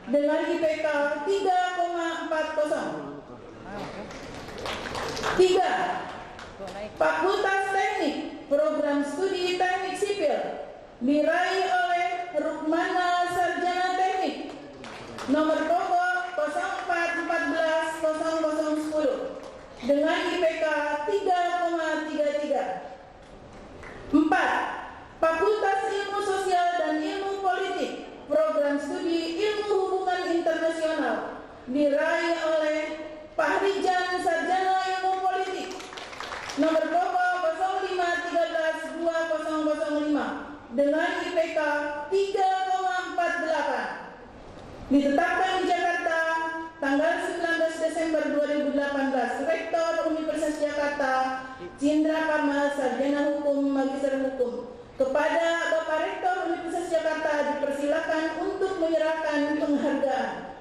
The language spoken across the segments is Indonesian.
dengan IPK 3,40. 3. Fakultas Teknik Program Studi Teknik Sipil diraih oleh Rukmana Sarjana Teknik nomor pokok 04140010 dengan IPK 3,33. 4. Fakultas Ilmu Sosial dan Ilmu Politik Program Studi Ilmu Hubungan Internasional diraih oleh Fahrijan Sarjana Ilmu Politik nomor pokok 05132005 dengan IPK 3,48. Ditetapkan di Jakarta tanggal 19 Desember 2018 Rektor Universitas Jakarta Cindra Karma Sarjana Hukum Magister Hukum. Kepada Bapak Rektor Universitas Jakarta dipersilakan untuk menyerahkan penghargaan.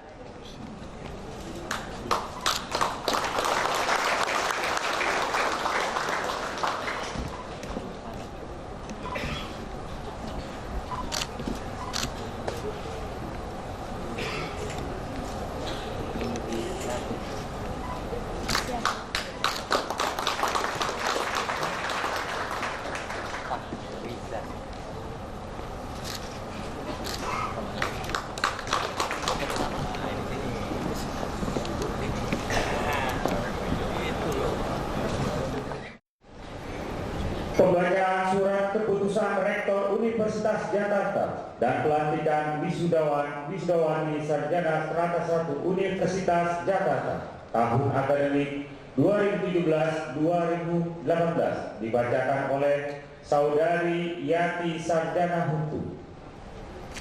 Pembacaan surat keputusan Rektor Universitas Jakarta dan pelantikan wisudawani sarjana strata 1 Universitas Jakarta tahun akademik 2017-2018 dibacakan oleh Saudari Yati Sarjana Hukum.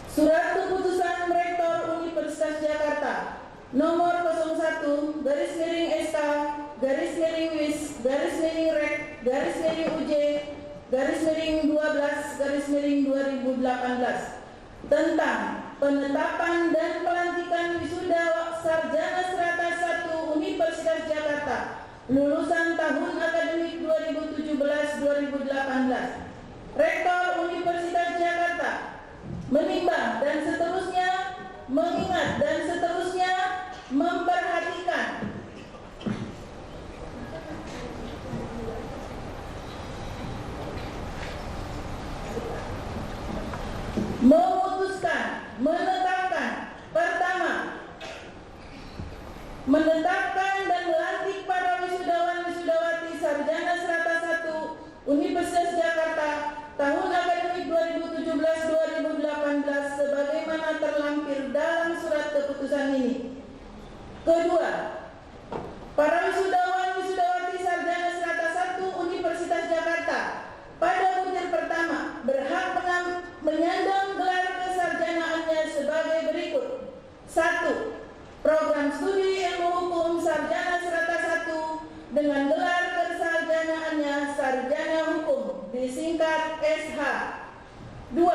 Surat keputusan Rektor Universitas Jakarta nomor 01/SK/Rek/UJ/12/2018 tentang penetapan dan pelantikan wisuda sarjana strata 1 Universitas Jakarta lulusan tahun akademik 2017-2018. Rektor Universitas Jakarta menimbang dan seterusnya, mengingat dan seterusnya, memperhatikan memutuskan, menetapkan. Pertama, menetapkan dan melantik para wisudawan-wisudawati sarjana strata 1 Universitas Jakarta tahun akademik 2017-2018 sebagaimana terlampir dalam surat keputusan ini. Kedua, para wisudawan-wisudawati sarjana strata 1 Universitas Jakarta pada butir pertama berhak menyandang gelar kesarjanaannya sebagai berikut. 1. Program Studi Ilmu Hukum Sarjana Strata 1 dengan gelar kesarjanaannya Sarjana Hukum disingkat SH. 2.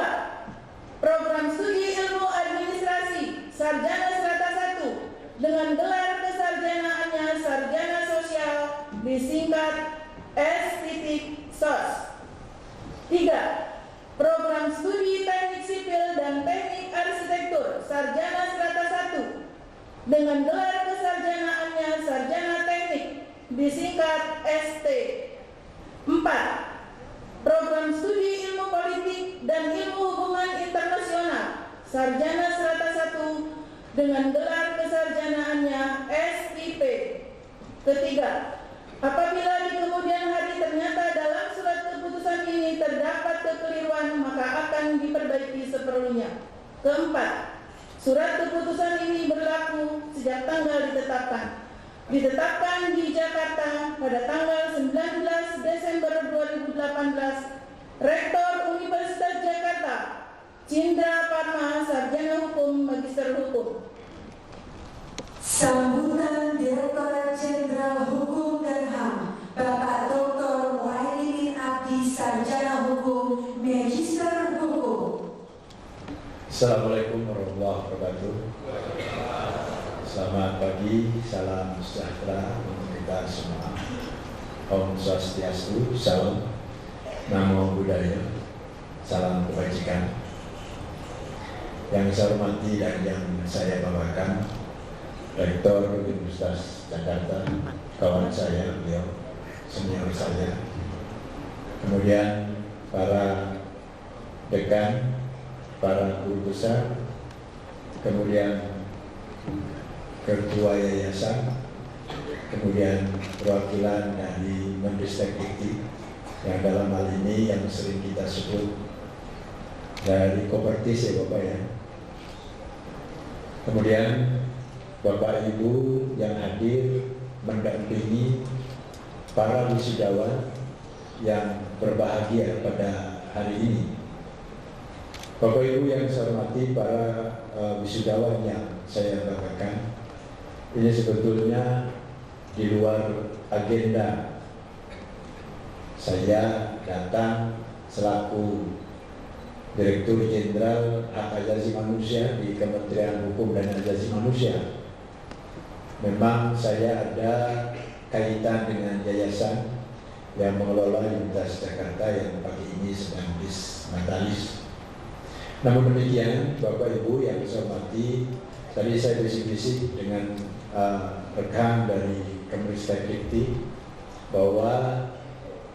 Program Studi Ilmu Administrasi Sarjana Strata 1 dengan gelar kesarjanaannya Sarjana Sosial disingkat S.Sos. 3. Program Studi Teknik Sipil dan Teknik Arsitektur Sarjana Strata 1 dengan gelar kesarjanaannya Sarjana Teknik disingkat ST. 4. Program Studi Ilmu Politik dan Ilmu Hubungan Internasional Sarjana Strata 1 dengan gelar kesarjanaannya SIP. Ketiga, apabila di kemudian hari ternyata dalam surat keputusan ini terdapat kekeliruan, maka akan diperbaiki seperlunya. Keempat, surat keputusan ini berlaku sejak tanggal ditetapkan. Ditetapkan di Jakarta pada tanggal 19 Desember 2018, Rektor Universitas Jakarta Cindra Parma Sarjana Hukum Magister Hukum. Sambutan Direktorat Jenderal Hukum dan HAM Bapak Dr. Muhaimin Abdi Sarjana Hukum Magister Hukum. Assalamualaikum warahmatullahi wabarakatuh. Selamat pagi, salam sejahtera untuk kita semua. Om Swastiastu, salam, namo buddhaya, salam kebajikan. yang saya hormati dan yang saya bawakan Rektor Universitas Jakarta, kawan saya, beliau senior saya, kemudian para dekan, para guru besar, kemudian ketua yayasan, kemudian perwakilan dari Menristek Dikti yang dalam hal ini yang sering kita sebut dari Kopertis ya Bapak ya. Kemudian Bapak Ibu yang hadir mendampingi para wisudawan yang berbahagia pada hari ini. Bapak Ibu yang saya hormati, para wisudawan yang saya banggakan, ini sebetulnya di luar agenda. Saya datang selaku Direktur Jenderal Hak Asasi Manusia di Kementerian Hukum dan Asasi Manusia. Memang saya ada kaitan dengan yayasan yang mengelola Universitas Jakarta yang pagi ini sedang dismantlis. Namun demikian, Bapak Ibu yang saya hormati, tadi saya bisik-bisik dengan rekan dari Kemenristek Dikti bahwa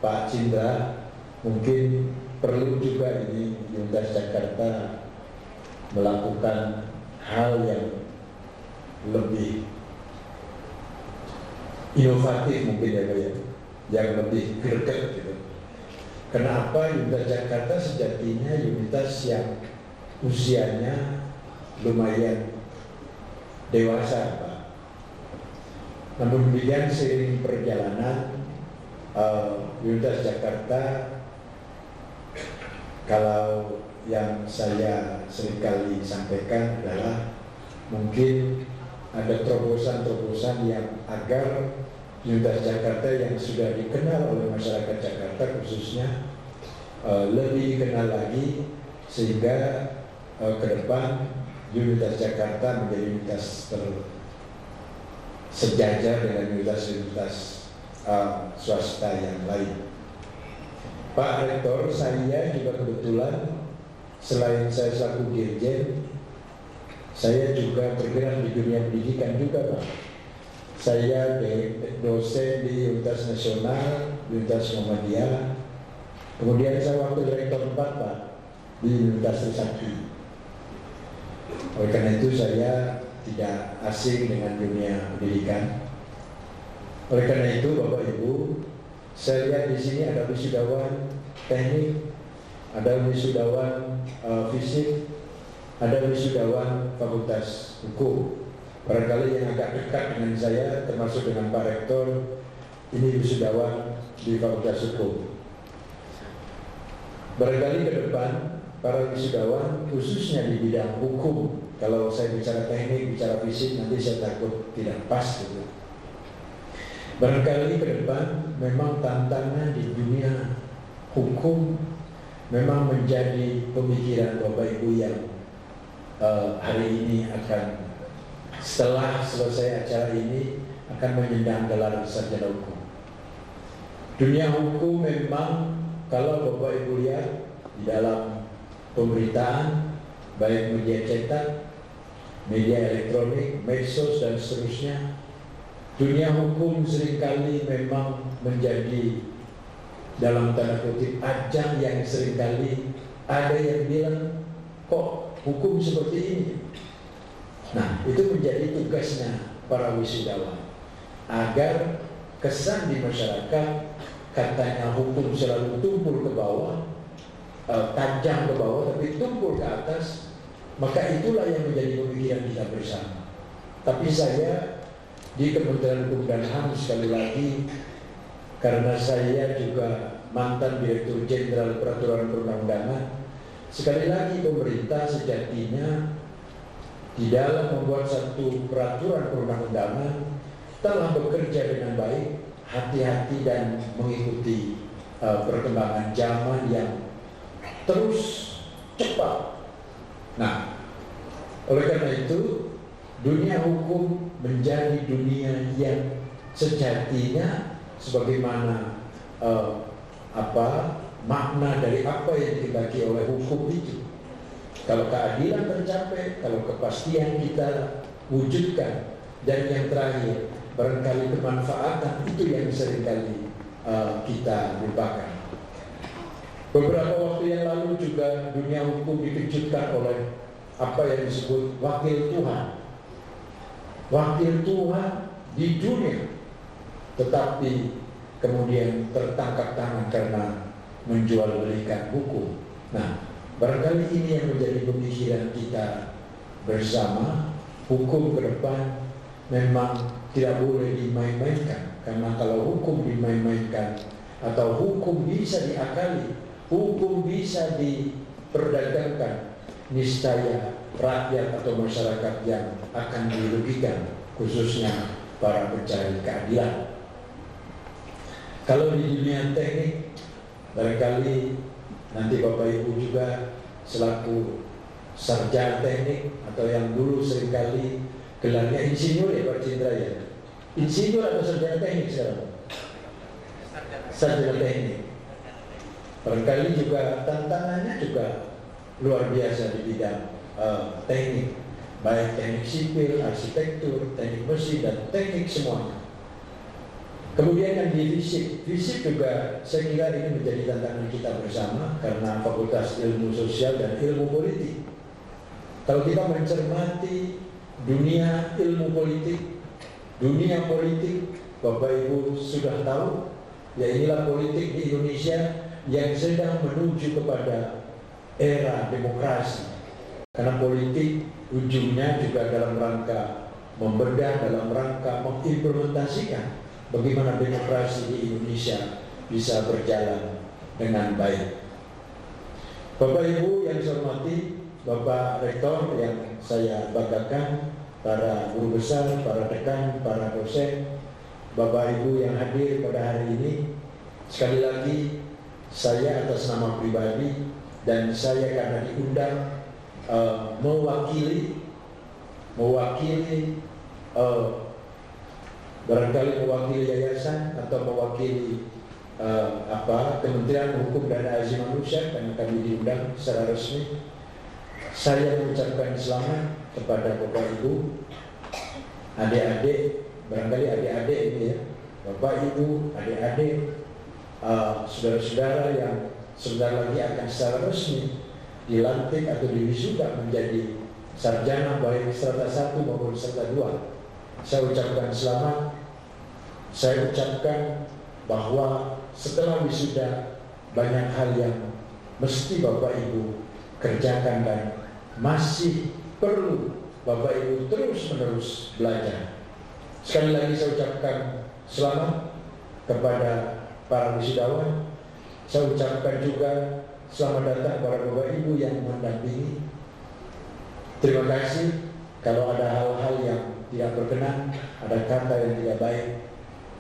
Pak Cindra mungkin perlu juga ini Universitas Jakarta melakukan hal yang lebih inovatif mungkin ya Pak ya, yang lebih greget gitu. Kenapa Universitas Jakarta sejatinya universitas yang usianya lumayan dewasa Pak. Namun demikian seiring perjalanan Universitas Jakarta, kalau yang saya seringkali sampaikan adalah mungkin ada terobosan-terobosan yang agar Universitas Jakarta yang sudah dikenal oleh masyarakat Jakarta khususnya lebih dikenal lagi, sehingga ke depan Universitas Jakarta menjadi universitas sejajar dengan universitas swasta yang lain. Pak Rektor, saya juga kebetulan selain saya selaku dirjen, saya juga bergerak di dunia pendidikan juga Pak. Saya dosen di Universitas Nasional, Universitas Muhammadiyah. Kemudian saya wakil rektor 4 Pak di Universitas Trisakti. Oleh karena itu saya tidak asing dengan dunia pendidikan. Oleh karena itu Bapak Ibu, saya lihat di sini ada wisudawan teknik, ada wisudawan fisik, ada wisudawan fakultas hukum. Barangkali yang agak dekat dengan saya, termasuk dengan Pak Rektor, ini wisudawan di fakultas hukum. Barangkali ke depan para wisudawan khususnya di bidang hukum, kalau saya bicara teknik, bicara fisik, nanti saya takut tidak pas gitu. Barangkali ke depan memang tantangan di dunia hukum memang menjadi pemikiran Bapak Ibu yang hari ini akan, setelah selesai acara ini, akan menyandang gelar sarjana hukum. Dunia hukum memang kalau Bapak Ibu lihat di dalam pemberitaan, baik media cetak, media elektronik, medsos dan seterusnya, dunia hukum seringkali memang menjadi dalam tanda kutip ajang yang seringkali ada yang bilang kok hukum seperti ini. Nah, itu menjadi tugasnya para wisudawan agar kesan di masyarakat katanya hukum selalu tumpul ke bawah, tajam ke bawah, tapi tumpul ke atas, maka itulah yang menjadi pemikiran kita bersama. Tapi saya di Kementerian Hukum dan HAM sekali lagi, karena saya juga mantan Direktur Jenderal Peraturan Perundang-undangan, sekali lagi pemerintah sejatinya di dalam membuat satu peraturan perundang-undangan telah bekerja dengan baik, hati-hati dan mengikuti perkembangan zaman yang terus cepat. Nah, oleh karena itu dunia hukum menjadi dunia yang sejatinya sebagaimana makna dari apa yang dibagi oleh hukum itu. kalau keadilan tercapai, kalau kepastian kita wujudkan, dan yang terakhir barangkali kemanfaatan itu yang seringkali kita lupakan. Beberapa waktu yang lalu juga dunia hukum dikejutkan oleh apa yang disebut wakil Tuhan. Wakil Tuhan di dunia, tetapi kemudian tertangkap tangan karena menjual belikan hukum. Nah, barangkali ini yang menjadi pemikiran kita bersama. Hukum ke depan memang tidak boleh dimain-mainkan, karena kalau hukum dimain-mainkan atau hukum bisa diakali, hukum bisa diperdagangkan, niscaya rakyat atau masyarakat yang akan dirugikan, khususnya para pencari keadilan. Kalau di dunia teknik, barangkali nanti Bapak Ibu juga selaku sarjana teknik atau yang dulu seringkali gelarnya insinyur ya Pak Cindra ya. Insinyur atau sarjana teknik sekarang? Sarjana teknik. Barangkali juga tantangannya juga luar biasa di bidang teknik, baik teknik sipil, arsitektur, teknik mesin, dan teknik semuanya. Kemudian yang di fisik juga saya kira ini menjadi tantangan kita bersama karena Fakultas Ilmu Sosial dan Ilmu Politik. Kalau kita mencermati dunia ilmu politik, dunia politik, Bapak Ibu sudah tahu, ya inilah politik di Indonesia yang sedang menuju kepada era demokrasi. Karena politik ujungnya juga dalam rangka membedah, dalam rangka mengimplementasikan bagaimana demokrasi di Indonesia bisa berjalan dengan baik. Bapak Ibu yang saya hormati, Bapak Rektor yang saya banggakan, para guru besar, para dekan, para dosen, Bapak Ibu yang hadir pada hari ini, sekali lagi saya atas nama pribadi dan saya karena diundang mewakili barangkali mewakili yayasan atau mewakili Kementerian Hukum dan Asasi Manusia karena kami diundang secara resmi. Saya mengucapkan selamat kepada Bapak Ibu, adik-adik, barangkali adik-adik ini ya, Bapak Ibu, adik-adik, saudara-saudara yang sebentar lagi akan secara resmi dilantik atau diwisuda menjadi sarjana baik strata 1 maupun strata 2. Saya ucapkan selamat. Saya ucapkan bahwa setelah wisuda banyak hal yang mesti Bapak Ibu kerjakan dan masih perlu Bapak Ibu terus-menerus belajar. Sekali lagi saya ucapkan selamat kepada para wisudawan. Saya ucapkan juga selamat datang para Bapak Ibu yang mendampingi. Terima kasih. Kalau ada hal-hal yang tidak berkenan, ada kata yang tidak baik,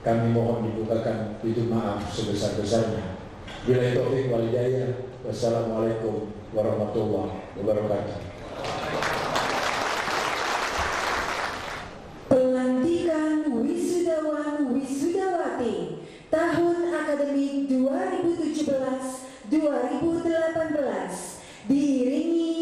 kami mohon dibukakan pintu maaf sebesar-besarnya. Billahi taufiq wal hidayah. Wassalamualaikum warahmatullahi wabarakatuh. Pelantikan wisudawan wisudawati tahun akademik 2017-2018 diiringi